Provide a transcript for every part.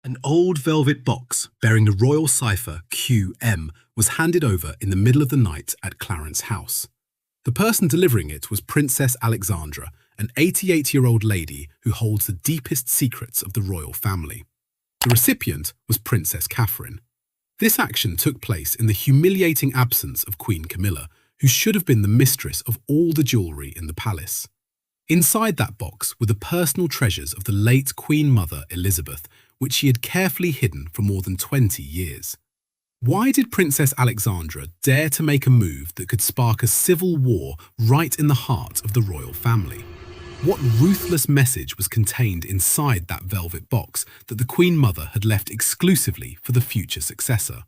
An old velvet box bearing the royal cipher QM was handed over in the middle of the night at Clarence House. The person delivering it was Princess Alexandra, an 88-year-old lady who holds the deepest secrets of the royal family. The recipient was Princess Catherine. This action took place in the humiliating absence of Queen Camilla, who should have been the mistress of all the jewellery in the palace. Inside that box were the personal treasures of the late Queen Mother Elizabeth, which she had carefully hidden for more than 20 years. Why did Princess Alexandra dare to make a move that could spark a civil war right in the heart of the royal family? What ruthless message was contained inside that velvet box that the Queen Mother had left exclusively for the future successor?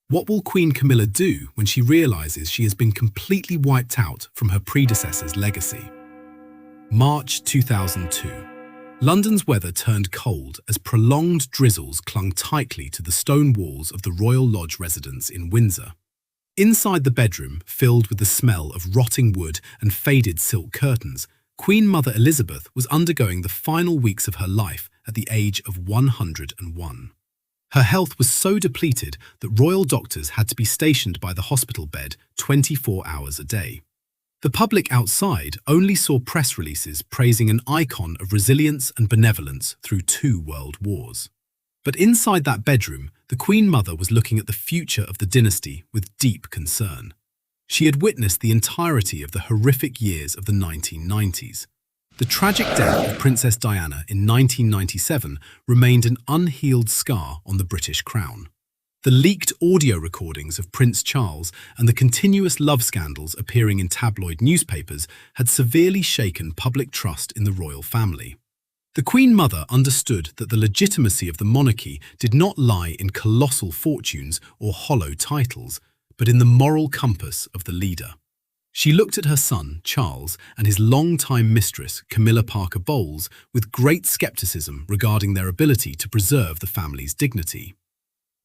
What will Queen Camilla do when she realises she has been completely wiped out from her predecessor's legacy? March 2002. London's weather turned cold as prolonged drizzles clung tightly to the stone walls of the Royal Lodge residence in Windsor. Inside the bedroom, filled with the smell of rotting wood and faded silk curtains, Queen Mother Elizabeth was undergoing the final weeks of her life at the age of 101. Her health was so depleted that royal doctors had to be stationed by the hospital bed 24 hours a day. The public outside only saw press releases praising an icon of resilience and benevolence through 2 world wars. But inside that bedroom, the Queen Mother was looking at the future of the dynasty with deep concern. She had witnessed the entirety of the horrific years of the 1990s. The tragic death of Princess Diana in 1997 remained an unhealed scar on the British crown. The leaked audio recordings of Prince Charles and the continuous love scandals appearing in tabloid newspapers had severely shaken public trust in the royal family. The Queen Mother understood that the legitimacy of the monarchy did not lie in colossal fortunes or hollow titles, but in the moral compass of the leader. She looked at her son, Charles, and his long-time mistress, Camilla Parker Bowles, with great skepticism regarding their ability to preserve the family's dignity.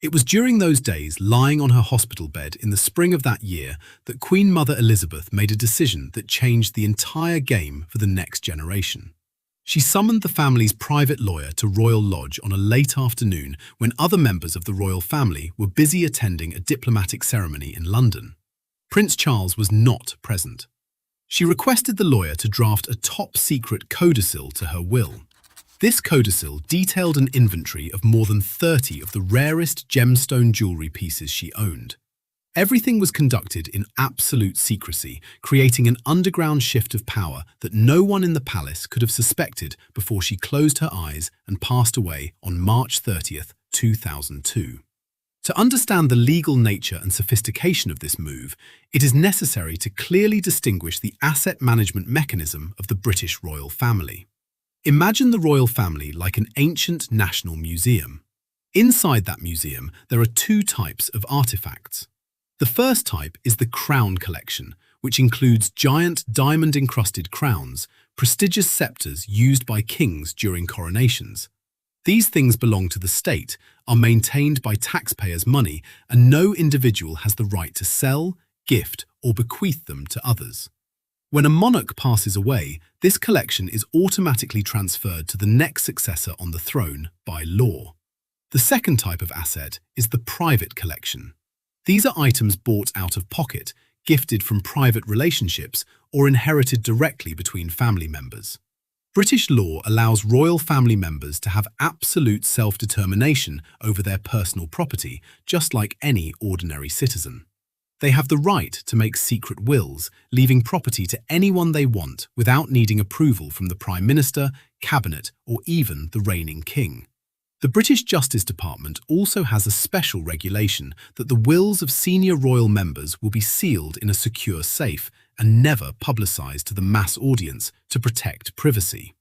It was during those days, lying on her hospital bed in the spring of that year, that Queen Mother Elizabeth made a decision that changed the entire game for the next generation. She summoned the family's private lawyer to Royal Lodge on a late afternoon when other members of the royal family were busy attending a diplomatic ceremony in London. Prince Charles was not present. She requested the lawyer to draft a top-secret codicil to her will. This codicil detailed an inventory of more than 30 of the rarest gemstone jewellery pieces she owned. Everything was conducted in absolute secrecy, creating an underground shift of power that no one in the palace could have suspected before she closed her eyes and passed away on March 30th, 2002. To understand the legal nature and sophistication of this move, it is necessary to clearly distinguish the asset management mechanism of the British royal family. Imagine the royal family like an ancient national museum. Inside that museum, there are 2 types of artifacts. The first type is the crown collection, which includes giant diamond-encrusted crowns, prestigious scepters used by kings during coronations. These things belong to the state, are maintained by taxpayers' money, and no individual has the right to sell, gift, or bequeath them to others. When a monarch passes away, this collection is automatically transferred to the next successor on the throne by law. The second type of asset is the private collection. These are items bought out of pocket, gifted from private relationships, or inherited directly between family members. British law allows royal family members to have absolute self-determination over their personal property, just like any ordinary citizen. They have the right to make secret wills, leaving property to anyone they want without needing approval from the Prime Minister, Cabinet, or even the reigning king. The British Justice Department also has a special regulation that the wills of senior royal members will be sealed in a secure safe and never publicised to the mass audience to protect privacy.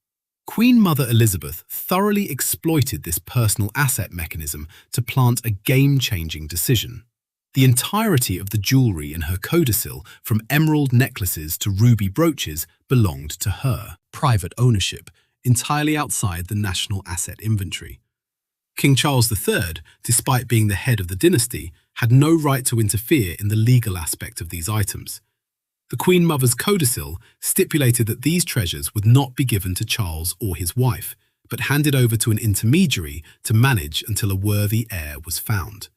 Queen Mother Elizabeth thoroughly exploited this personal asset mechanism to plant a game-changing decision. The entirety of the jewellery in her codicil, from emerald necklaces to ruby brooches, belonged to her. Private ownership, entirely outside the national asset inventory. King Charles III, despite being the head of the dynasty, had no right to interfere in the legal aspect of these items. The Queen Mother's codicil stipulated that these treasures would not be given to Charles or his wife, but handed over to an intermediary to manage until a worthy heir was found.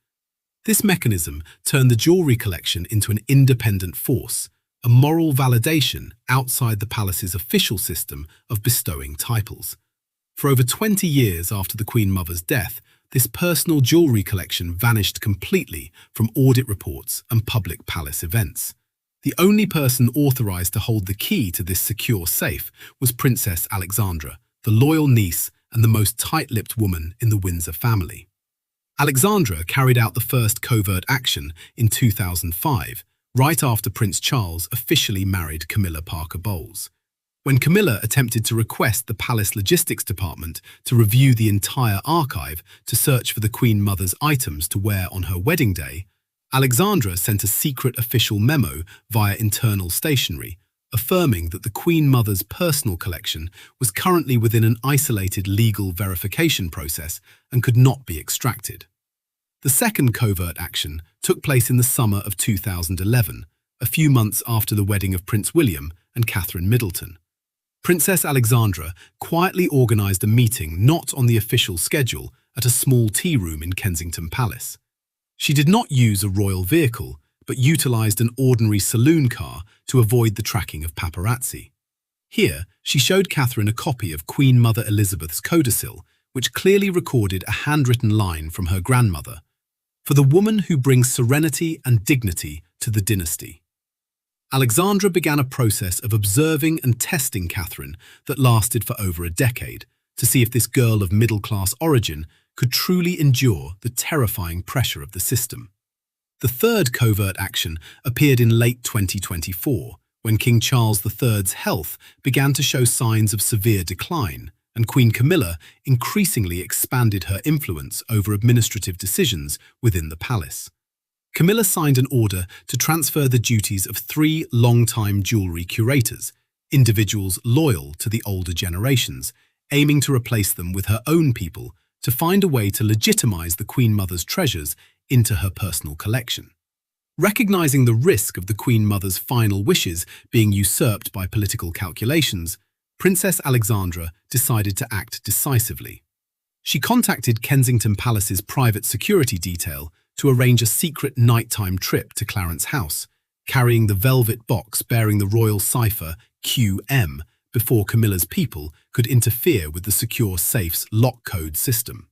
This mechanism turned the jewellery collection into an independent force, a moral validation outside the palace's official system of bestowing titles. For over 20 years after the Queen Mother's death, this personal jewellery collection vanished completely from audit reports and public palace events. The only person authorised to hold the key to this secure safe was Princess Alexandra, the loyal niece and the most tight-lipped woman in the Windsor family. Alexandra carried out the first covert action in 2005, right after Prince Charles officially married Camilla Parker Bowles. When Camilla attempted to request the Palace Logistics Department to review the entire archive to search for the Queen Mother's items to wear on her wedding day, Alexandra sent a secret official memo via internal stationery, affirming that the Queen Mother's personal collection was currently within an isolated legal verification process and could not be extracted. The second covert action took place in the summer of 2011, a few months after the wedding of Prince William and Catherine Middleton. Princess Alexandra quietly organised a meeting not on the official schedule at a small tea room in Kensington Palace. She did not use a royal vehicle, but utilised an ordinary saloon car to avoid the tracking of paparazzi. Here, she showed Catherine a copy of Queen Mother Elizabeth's codicil, which clearly recorded a handwritten line from her grandmother, "For the woman who brings serenity and dignity to the dynasty." Alexandra began a process of observing and testing Catherine that lasted for over a decade, to see if this girl of middle-class origin could truly endure the terrifying pressure of the system. The third covert action appeared in late 2024, when King Charles III's health began to show signs of severe decline, and Queen Camilla increasingly expanded her influence over administrative decisions within the palace. Camilla signed an order to transfer the duties of 3 long-time jewellery curators, individuals loyal to the older generations, aiming to replace them with her own people to find a way to legitimise the Queen Mother's treasures into her personal collection. Recognising the risk of the Queen Mother's final wishes being usurped by political calculations, Princess Alexandra decided to act decisively. She contacted Kensington Palace's private security detail to arrange a secret nighttime trip to Clarence House, carrying the velvet box bearing the royal cipher QM before Camilla's people could interfere with the secure safe's lock code system.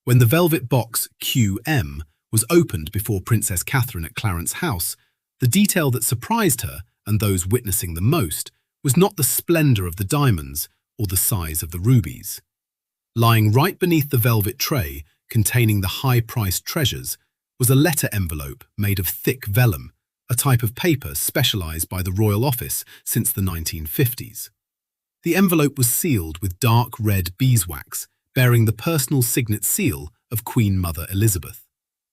When the velvet box QM was opened before Princess Catherine at Clarence House, the detail that surprised her and those witnessing the most was not the splendour of the diamonds or the size of the rubies. Lying right beneath the velvet tray containing the high-priced treasures was a letter envelope made of thick vellum, a type of paper specialised by the royal office since the 1950s. The envelope was sealed with dark red beeswax, bearing the personal signet seal of Queen Mother Elizabeth.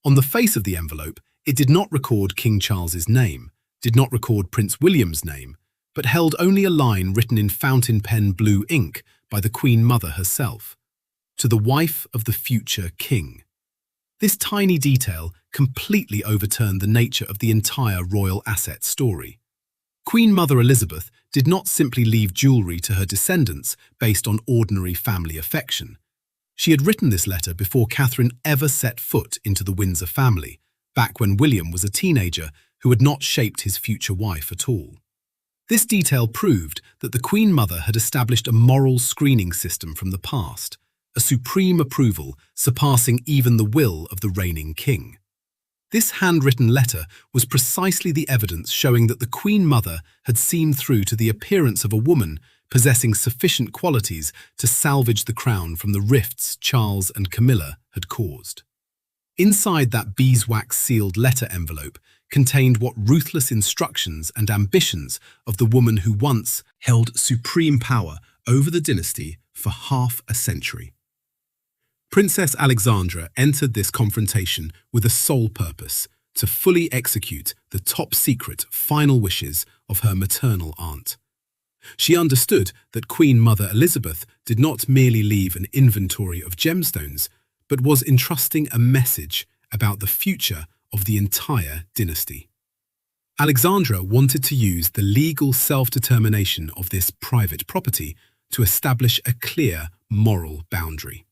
On the face of the envelope, it did not record King Charles's name, did not record Prince William's name, but held only a line written in fountain pen blue ink by the Queen Mother herself, "To the wife of the future king." This tiny detail completely overturned the nature of the entire royal asset story. Queen Mother Elizabeth did not simply leave jewellery to her descendants based on ordinary family affection. She had written this letter before Catherine ever set foot into the Windsor family, back when William was a teenager who had not shaped his future wife at all. This detail proved that the Queen Mother had established a moral screening system from the past, a supreme approval surpassing even the will of the reigning king. This handwritten letter was precisely the evidence showing that the Queen Mother had seen through to the appearance of a woman possessing sufficient qualities to salvage the crown from the rifts Charles and Camilla had caused. Inside that beeswax-sealed letter envelope contained what ruthless instructions and ambitions of the woman who once held supreme power over the dynasty for half a century. Princess Alexandra entered this confrontation with a sole purpose: to fully execute the top-secret final wishes of her maternal aunt. She understood that Queen Mother Elizabeth did not merely leave an inventory of gemstones, but was entrusting a message about the future of the entire dynasty. Alexandra wanted to use the legal self-determination of this private property to establish a clear moral boundary.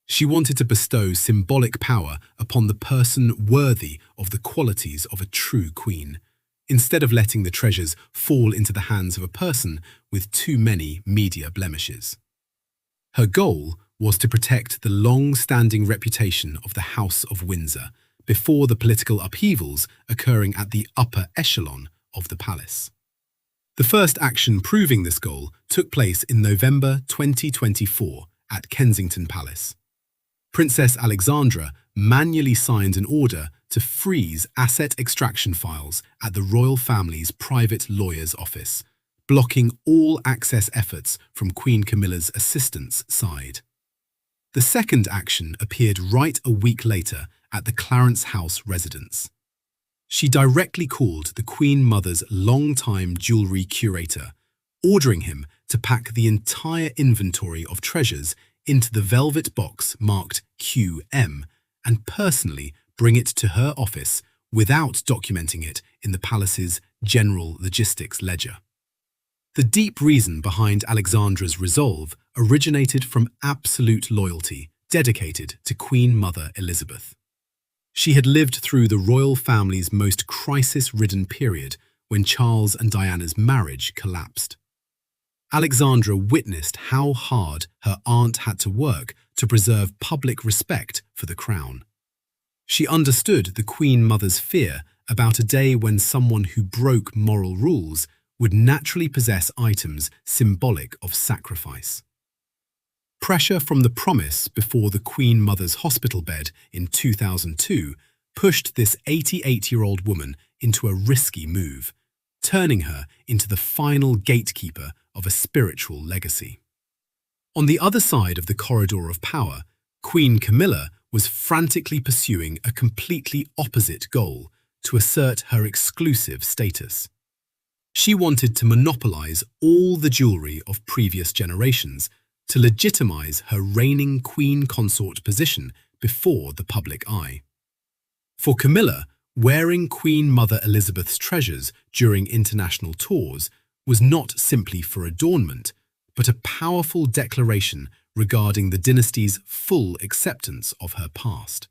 She wanted to bestow symbolic power upon the person worthy of the qualities of a true queen, instead of letting the treasures fall into the hands of a person with too many media blemishes. Her goal was to protect the long-standing reputation of the House of Windsor before the political upheavals occurring at the upper echelon of the palace. The first action proving this goal took place in November 2024 at Kensington Palace. Princess Alexandra manually signed an order to freeze asset extraction files at the royal family's private lawyer's office, blocking all access efforts from Queen Camilla's assistant's side. The second action appeared right a week later at the Clarence House residence. She directly called the Queen Mother's longtime jewellery curator, ordering him to pack the entire inventory of treasures into the velvet box marked QM and personally bring it to her office without documenting it in the palace's general logistics ledger. The deep reason behind Alexandra's resolve originated from absolute loyalty dedicated to Queen Mother Elizabeth. She had lived through the royal family's most crisis-ridden period when Charles and Diana's marriage collapsed. Alexandra witnessed how hard her aunt had to work to preserve public respect for the crown. She understood the Queen Mother's fear about a day when someone who broke moral rules would naturally possess items symbolic of sacrifice. Pressure from the promise before the Queen Mother's hospital bed in 2002 pushed this 88-year-old woman into a risky move, turning her into the final gatekeeper of a spiritual legacy. On the other side of the corridor of power, Queen Camilla was frantically pursuing a completely opposite goal to assert her exclusive status. She wanted to monopolize all the jewelry of previous generations to legitimize her reigning queen consort position before the public eye. For Camilla, wearing Queen Mother Elizabeth's treasures during international tours was not simply for adornment, but a powerful declaration regarding the dynasty's full acceptance of her past.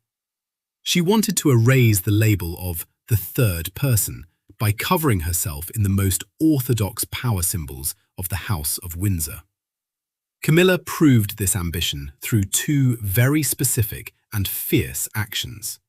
She wanted to erase the label of the third person by covering herself in the most orthodox power symbols of the House of Windsor. Camilla proved this ambition through two very specific and fierce actions.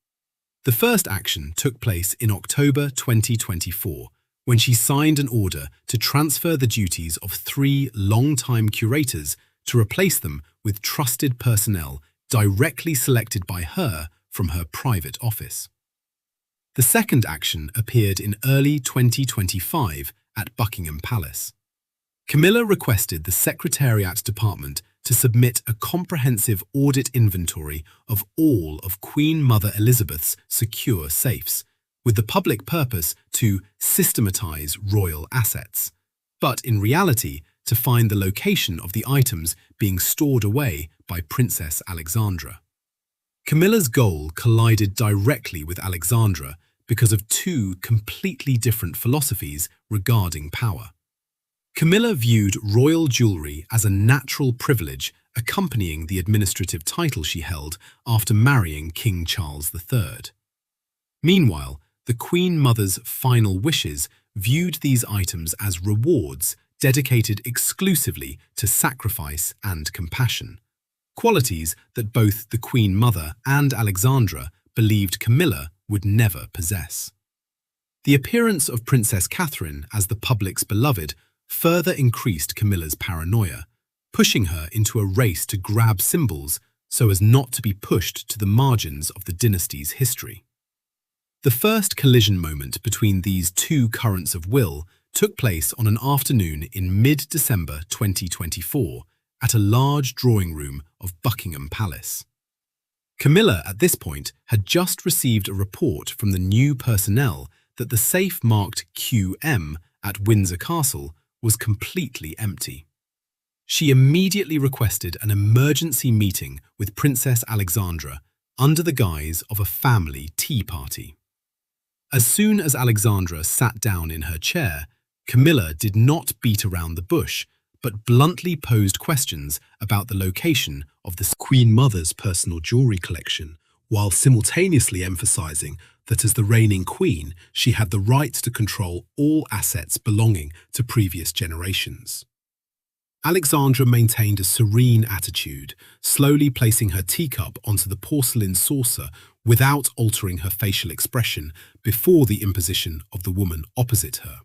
The first action took place in October 2024, when she signed an order to transfer the duties of 3 long-time curators to replace them with trusted personnel directly selected by her from her private office. The second action appeared in early 2025 at Buckingham Palace. Camilla requested the Secretariat Department to submit a comprehensive audit inventory of all of Queen Mother Elizabeth's secure safes, with the public purpose to systematize royal assets, but in reality to find the location of the items being stored away by Princess Alexandra. Camilla's goal collided directly with Alexandra because of two completely different philosophies regarding power. Camilla viewed royal jewellery as a natural privilege accompanying the administrative title she held after marrying King Charles III. Meanwhile, the Queen Mother's final wishes viewed these items as rewards dedicated exclusively to sacrifice and compassion, qualities that both the Queen Mother and Alexandra believed Camilla would never possess. The appearance of Princess Catherine as the public's beloved further increased Camilla's paranoia, pushing her into a race to grab symbols so as not to be pushed to the margins of the dynasty's history. The first collision moment between these two currents of will took place on an afternoon in mid-December 2024 at a large drawing room of Buckingham Palace. Camilla, at this point, had just received a report from the new personnel that the safe marked QM at Windsor Castle was completely empty. She immediately requested an emergency meeting with Princess Alexandra under the guise of a family tea party. As soon as Alexandra sat down in her chair, Camilla did not beat around the bush, but bluntly posed questions about the location of the Queen Mother's personal jewellery collection, while simultaneously emphasising that as the reigning queen, she had the right to control all assets belonging to previous generations. Alexandra maintained a serene attitude, slowly placing her teacup onto the porcelain saucer without altering her facial expression before the imposition of the woman opposite her.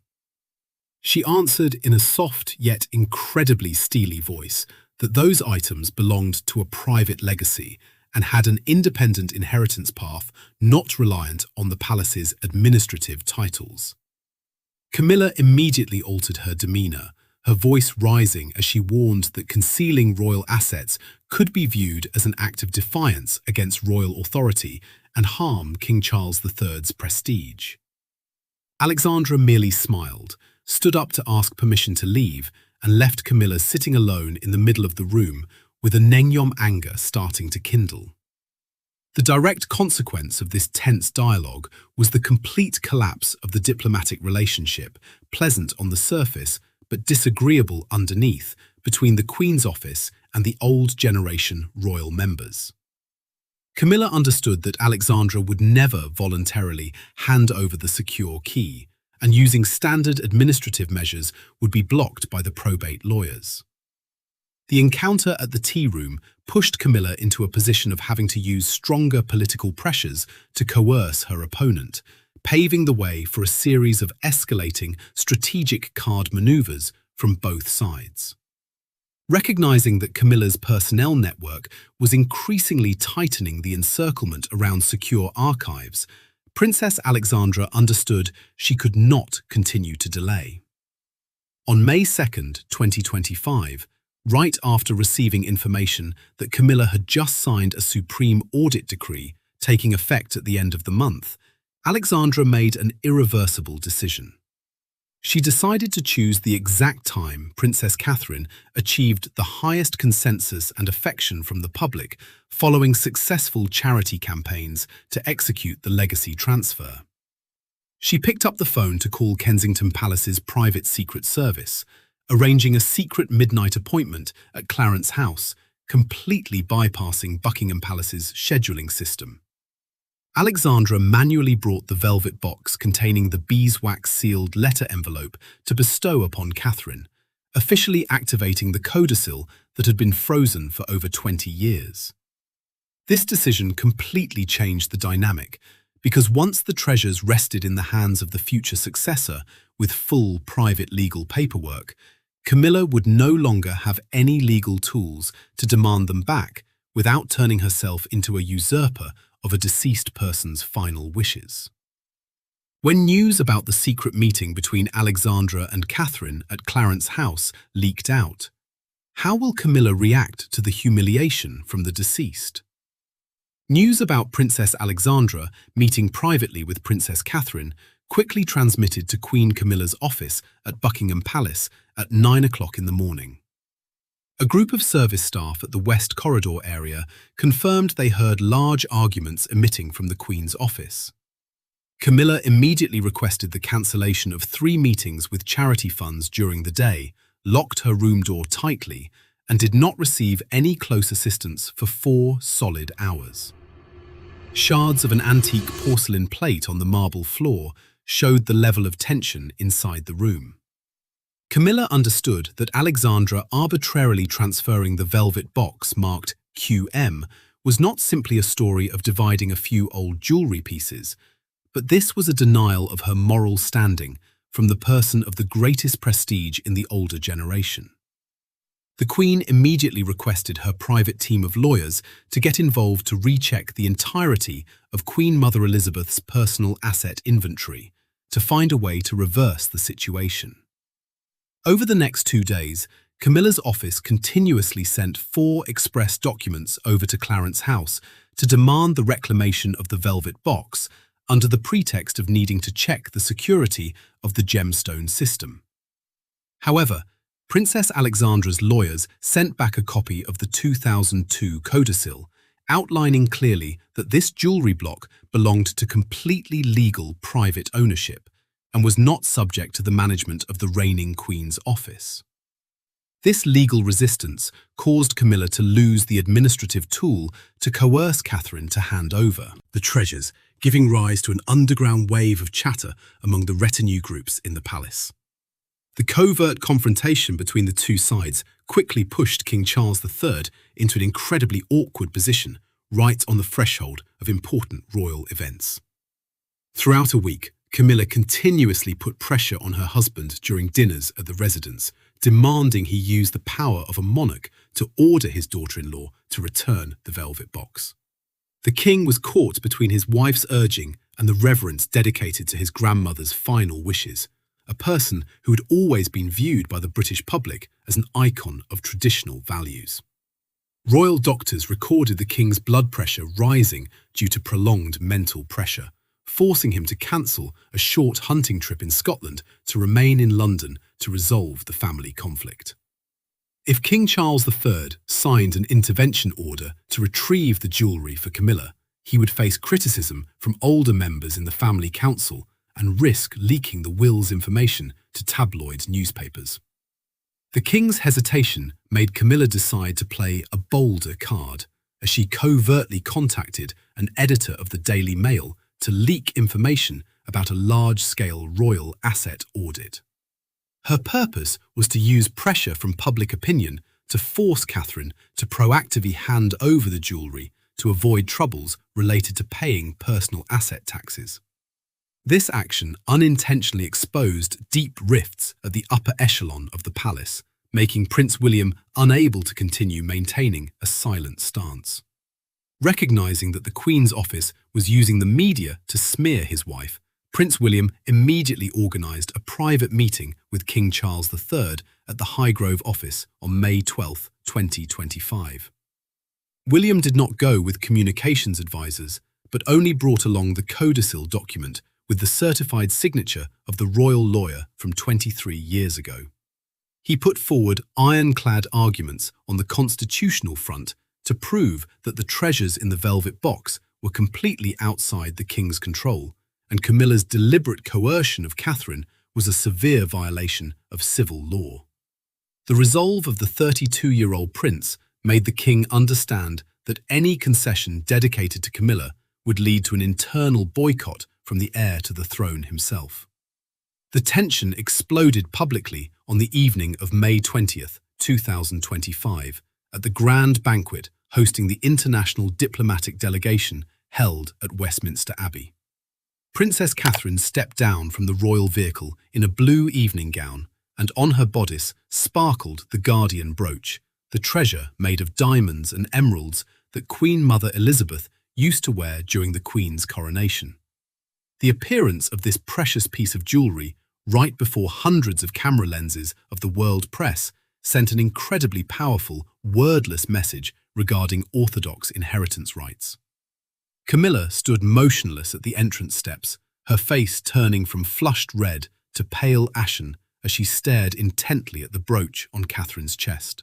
She answered in a soft yet incredibly steely voice that those items belonged to a private legacy and had an independent inheritance path not reliant on the palace's administrative titles. Camilla immediately altered her demeanour, her voice rising as she warned that concealing royal assets could be viewed as an act of defiance against royal authority and harm King Charles III's prestige. Alexandra merely smiled, stood up to ask permission to leave, and left Camilla sitting alone in the middle of the room with a Nengyom anger starting to kindle. The direct consequence of this tense dialogue was the complete collapse of the diplomatic relationship, pleasant on the surface but disagreeable underneath, between the Queen's office and the old generation royal members. Camilla understood that Alexandra would never voluntarily hand over the secure key, and using standard administrative measures would be blocked by the probate lawyers. The encounter at the tea room pushed Camilla into a position of having to use stronger political pressures to coerce her opponent, paving the way for a series of escalating strategic card maneuvers from both sides. Recognizing that Camilla's personnel network was increasingly tightening the encirclement around secure archives, Princess Alexandra understood she could not continue to delay. On May 2, 2025, right after receiving information that Camilla had just signed a supreme audit decree taking effect at the end of the month, Alexandra made an irreversible decision. She decided to choose the exact time Princess Catherine achieved the highest consensus and affection from the public following successful charity campaigns to execute the legacy transfer. She picked up the phone to call Kensington Palace's private secret service, arranging a secret midnight appointment at Clarence House, completely bypassing Buckingham Palace's scheduling system. Alexandra manually brought the velvet box containing the beeswax-sealed letter envelope to bestow upon Catherine, officially activating the codicil that had been frozen for over 20 years. This decision completely changed the dynamic, because once the treasures rested in the hands of the future successor with full private legal paperwork, Camilla would no longer have any legal tools to demand them back without turning herself into a usurper of a deceased person's final wishes. When news about the secret meeting between Alexandra and Catherine at Clarence House leaked out, how will Camilla react to the humiliation from the deceased? News about Princess Alexandra meeting privately with Princess Catherine quickly transmitted to Queen Camilla's office at Buckingham Palace at 9 o'clock in the morning. A group of service staff at the West Corridor area confirmed they heard large arguments emitting from the Queen's office. Camilla immediately requested the cancellation of 3 meetings with charity funds during the day, locked her room door tightly, and did not receive any close assistance for 4 solid hours. Shards of an antique porcelain plate on the marble floor showed the level of tension inside the room. Camilla understood that Alexandra arbitrarily transferring the velvet box marked QM was not simply a story of dividing a few old jewellery pieces, but this was a denial of her moral standing from the person of the greatest prestige in the older generation. The Queen immediately requested her private team of lawyers to get involved to recheck the entirety of Queen Mother Elizabeth's personal asset inventory to find a way to reverse the situation. Over the next 2 days, Camilla's office continuously sent 4 express documents over to Clarence House to demand the reclamation of the velvet box under the pretext of needing to check the security of the gemstone system. However, Princess Alexandra's lawyers sent back a copy of the 2002 codicil, outlining clearly that this jewellery block belonged to completely legal private ownership and was not subject to the management of the reigning Queen's office. This legal resistance caused Camilla to lose the administrative tool to coerce Catherine to hand over the treasures, giving rise to an underground wave of chatter among the retinue groups in the palace. The covert confrontation between the two sides quickly pushed King Charles III into an incredibly awkward position, right on the threshold of important royal events. Throughout a week, Camilla continuously put pressure on her husband during dinners at the residence, demanding he use the power of a monarch to order his daughter-in-law to return the velvet box. The king was caught between his wife's urging and the reverence dedicated to his grandmother's final wishes, a person who had always been viewed by the British public as an icon of traditional values. Royal doctors recorded the king's blood pressure rising due to prolonged mental pressure, forcing him to cancel a short hunting trip in Scotland to remain in London to resolve the family conflict. If King Charles III signed an intervention order to retrieve the jewellery for Camilla, he would face criticism from older members in the family council and risk leaking the will's information to tabloid newspapers. The king's hesitation made Camilla decide to play a bolder card, as she covertly contacted an editor of the Daily Mail to leak information about a large-scale royal asset audit. Her purpose was to use pressure from public opinion to force Catherine to proactively hand over the jewellery to avoid troubles related to paying personal asset taxes. This action unintentionally exposed deep rifts at the upper echelon of the palace, making Prince William unable to continue maintaining a silent stance. Recognising that the Queen's office was using the media to smear his wife, Prince William immediately organised a private meeting with King Charles III at the Highgrove office on May 12, 2025. William did not go with communications advisors, but only brought along the codicil document with the certified signature of the royal lawyer from 23 years ago. He put forward ironclad arguments on the constitutional front to prove that the treasures in the velvet box were completely outside the king's control, and Camilla's deliberate coercion of Catherine was a severe violation of civil law. The resolve of the 32-year-old prince made the king understand that any concession dedicated to Camilla would lead to an internal boycott from the heir to the throne himself. The tension exploded publicly on the evening of May 20, 2025, at the grand banquet hosting the international diplomatic delegation held at Westminster Abbey. Princess Catherine stepped down from the royal vehicle in a blue evening gown, and on her bodice sparkled the Guardian brooch, the treasure made of diamonds and emeralds that Queen Mother Elizabeth used to wear during the Queen's coronation. The appearance of this precious piece of jewellery right before hundreds of camera lenses of the world press sent an incredibly powerful, wordless message regarding orthodox inheritance rights. Camilla stood motionless at the entrance steps, her face turning from flushed red to pale ashen as she stared intently at the brooch on Catherine's chest.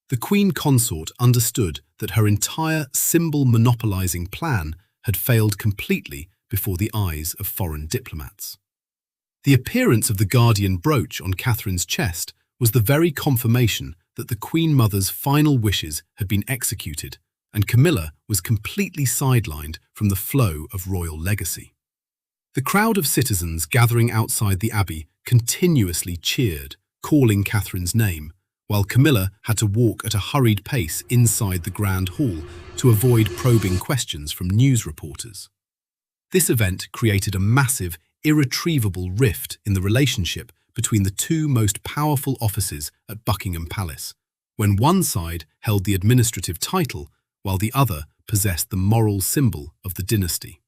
The Queen Consort understood that her entire symbol-monopolizing plan had failed completely before the eyes of foreign diplomats. The appearance of the Guardian brooch on Catherine's chest was the very confirmation that the Queen Mother's final wishes had been executed, and Camilla was completely sidelined from the flow of royal legacy. The crowd of citizens gathering outside the Abbey continuously cheered, calling Catherine's name, while Camilla had to walk at a hurried pace inside the Grand Hall to avoid probing questions from news reporters. This event created a massive, irretrievable rift in the relationship between the two most powerful offices at Buckingham Palace, when one side held the administrative title while the other possessed the moral symbol of the dynasty.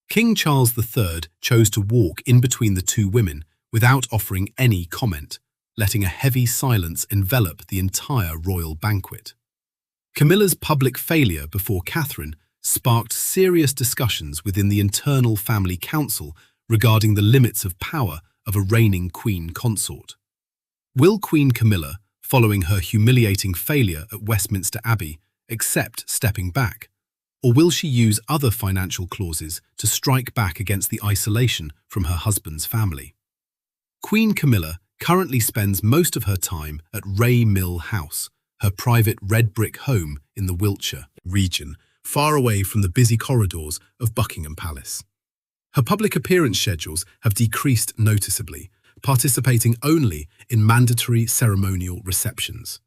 King Charles III chose to walk in between the two women without offering any comment, letting a heavy silence envelop the entire royal banquet. Camilla's public failure before Catherine sparked serious discussions within the internal family council regarding the limits of power of a reigning queen consort. Will Queen Camilla, following her humiliating failure at Westminster Abbey, accept stepping back? Or will she use other financial clauses to strike back against the isolation from her husband's family? Queen Camilla currently spends most of her time at Ray Mill House, her private red brick home in the Wiltshire region, far away from the busy corridors of Buckingham Palace. Her public appearance schedules have decreased noticeably, participating only in mandatory ceremonial receptions.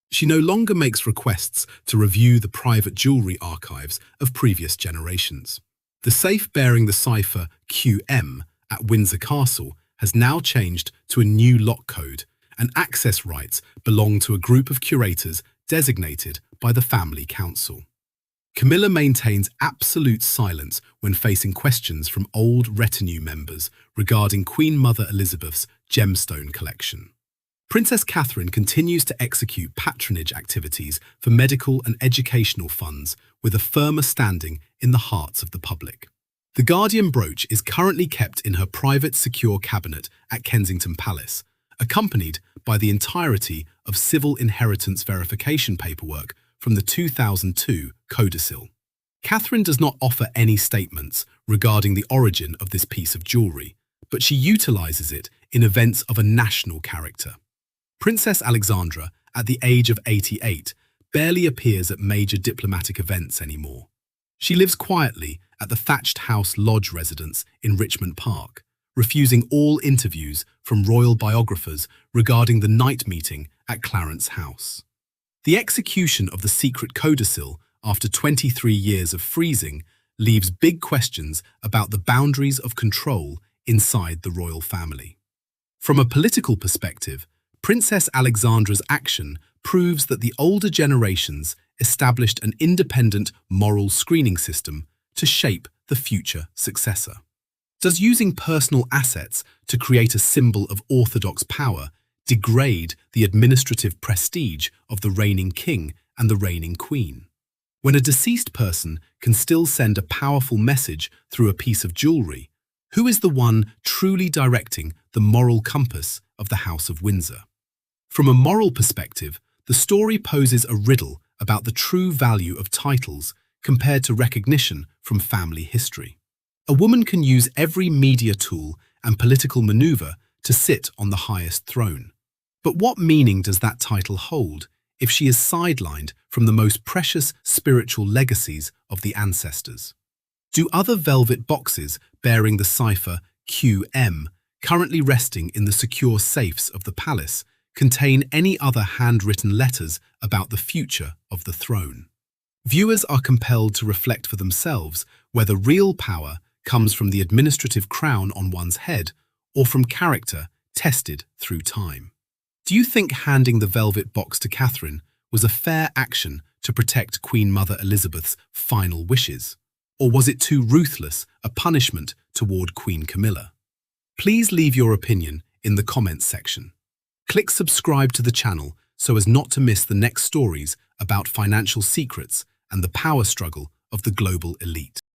She no longer makes requests to review the private jewellery archives of previous generations. The safe bearing the cipher QM at Windsor Castle has now changed to a new lock code, and access rights belong to a group of curators designated by the Family Council. Camilla maintains absolute silence when facing questions from old retinue members regarding Queen Mother Elizabeth's gemstone collection. Princess Catherine continues to execute patronage activities for medical and educational funds with a firmer standing in the hearts of the public. The Guardian brooch is currently kept in her private secure cabinet at Kensington Palace, accompanied by the entirety of civil inheritance verification paperwork from the 2002 codicil. Catherine does not offer any statements regarding the origin of this piece of jewellery, but she utilises it in events of a national character. Princess Alexandra, at the age of 88, barely appears at major diplomatic events anymore. She lives quietly at the Thatched House Lodge residence in Richmond Park, refusing all interviews from royal biographers regarding the night meeting at Clarence House. The execution of the secret codicil after 23 years of freezing leaves big questions about the boundaries of control inside the royal family. From a political perspective, Princess Alexandra's action proves that the older generations established an independent moral screening system to shape the future successor. Does using personal assets to create a symbol of orthodox power degrade the administrative prestige of the reigning king and the reigning queen? When a deceased person can still send a powerful message through a piece of jewellery, who is the one truly directing the moral compass of the House of Windsor? From a moral perspective, the story poses a riddle about the true value of titles compared to recognition from family history. A woman can use every media tool and political maneuver to sit on the highest throne. But what meaning does that title hold if she is sidelined from the most precious spiritual legacies of the ancestors? Do other velvet boxes bearing the cipher QM, currently resting in the secure safes of the palace, contain any other handwritten letters about the future of the throne? Viewers are compelled to reflect for themselves whether real power comes from the administrative crown on one's head or from character tested through time. Do you think handing the velvet box to Catherine was a fair action to protect Queen Mother Elizabeth's final wishes? Or was it too ruthless a punishment toward Queen Camilla? Please leave your opinion in the comments section. Click subscribe to the channel so as not to miss the next stories about financial secrets and the power struggle of the global elite.